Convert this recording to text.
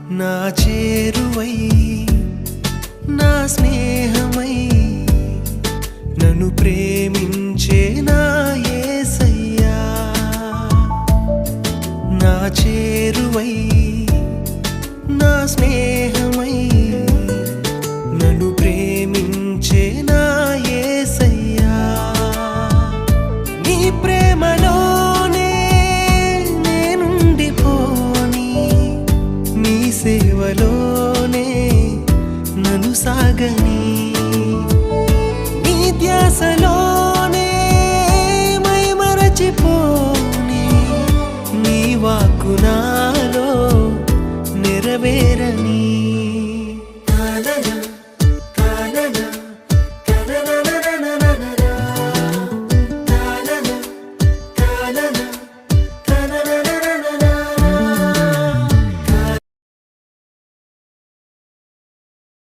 నా చేరువై నా స్నేహమై నన్ను ప్రేమించే నా యేసయ్యా నా చేరువై నా స్నేహమై నన్ను ప్రేమించే నా యేసయ్యా నీ ప్రేమలోనే నేనుండిపోని నీ సేవలోనే నన్ను సాగని నీ ధ్యాసలోనే మైమరచిపోని నీ వాక్కు నాలో నెరవేరని